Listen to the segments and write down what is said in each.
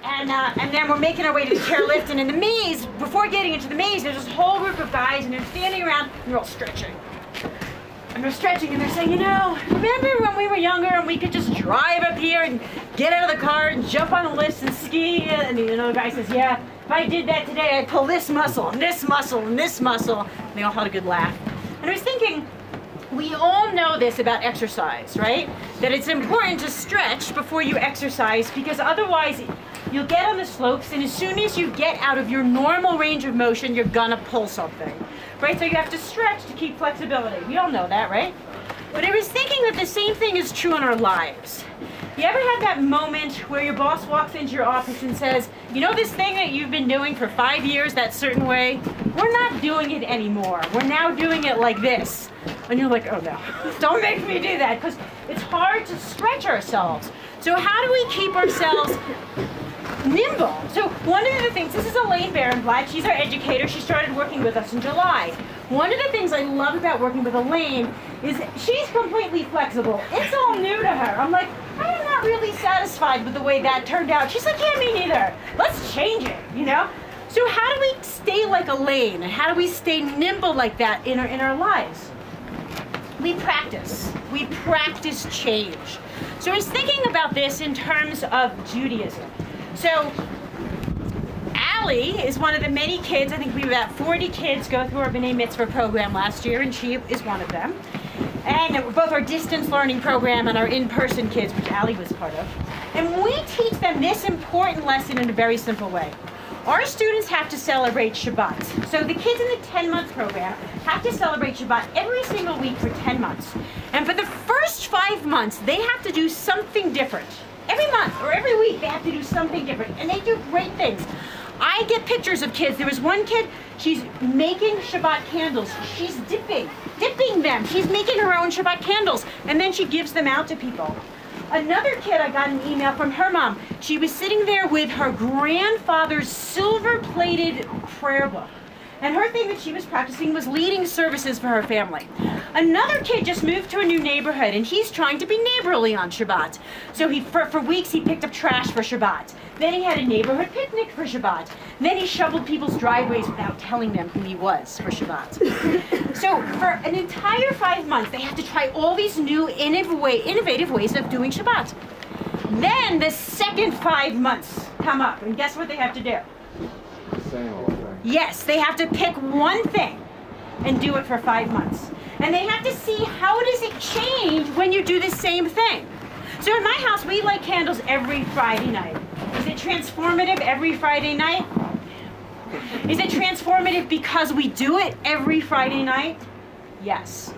And then we're making our way to the chairlift, and in the maze, before getting into the maze, there's this whole group of guys, and they're standing around, and they're all stretching. And they're stretching, and they're saying, you know, remember when we were younger and we could just drive up here and get out of the car and jump on the lifts and ski? And another guy says, yeah, if I did that today, I'd pull this muscle, and this muscle, and this muscle. And they all had a good laugh. And I was thinking, we all know this about exercise, right? That it's important to stretch before you exercise, because otherwise you'll get on the slopes, and as soon as you get out of your normal range of motion, you're gonna pull something, right? So you have to stretch to keep flexibility. We all know that, right? But I was thinking that the same thing is true in our lives. You ever had that moment where your boss walks into your office and says, you know this thing that you've been doing for 5 years that certain way? We're not doing it anymore. We're now doing it like this. And you're like, oh no, don't make me do that, because it's hard to stretch ourselves. So how do we keep ourselves nimble? So one of the things, this is Elaine Barenblatt, she's our educator, she started working with us in July. One of the things I love about working with Elaine is she's completely flexible. It's all new to her. I'm like, I'm not really satisfied with the way that turned out. She's like, yeah, me neither. Let's change it, you know? So how do we stay like Elaine, and how do we stay nimble like that in our lives? We practice change. So I was thinking about this in terms of Judaism. So Allie is one of the many kids, I think we had about 40 kids go through our B'nai Mitzvah program last year, and she is one of them. And both our distance learning program and our in-person kids, which Allie was part of. And we teach them this important lesson in a very simple way. Our students have to celebrate Shabbat. So the kids in the 10-month program have to celebrate Shabbat every single week for 10 months. And for the first 5 months, they have to do something different. Every month or every week, they have to do something different. And they do great things. I get pictures of kids. There was one kid, she's making Shabbat candles. She's dipping them. She's making her own Shabbat candles. And then she gives them out to people. Another kid, I got an email from her mom. She was sitting there with her grandfather's silver-plated prayer book. And her thing that she was practicing was leading services for her family. Another kid just moved to a new neighborhood, and he's trying to be neighborly on Shabbat. So for weeks he picked up trash for Shabbat. Then he had a neighborhood picnic for Shabbat. Then he shoveled people's driveways without telling them who he was for Shabbat. So for an entire 5 months, they have to try all these new innovative ways of doing Shabbat. Then the second 5 months come up, and guess what they have to do? Same old thing. Yes, they have to pick one thing and do it for 5 months. And they have to see how does it change when you do the same thing. So in my house, we light candles every Friday night. Is it transformative every Friday night? Is it transformative because we do it every Friday night? Yes.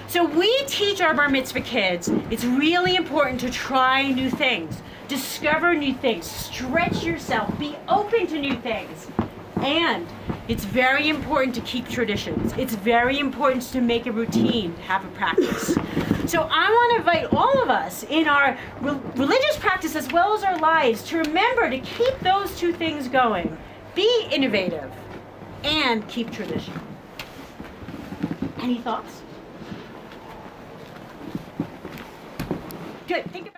So we teach our Bar Mitzvah kids, it's really important to try new things, discover new things, stretch yourself, be open to new things. And it's very important to keep traditions. It's very important to make a routine, to have a practice. So I want to invite all of us in our religious practice as well as our lives to remember to keep those two things going. Be innovative and keep tradition. Any thoughts? Good. Think about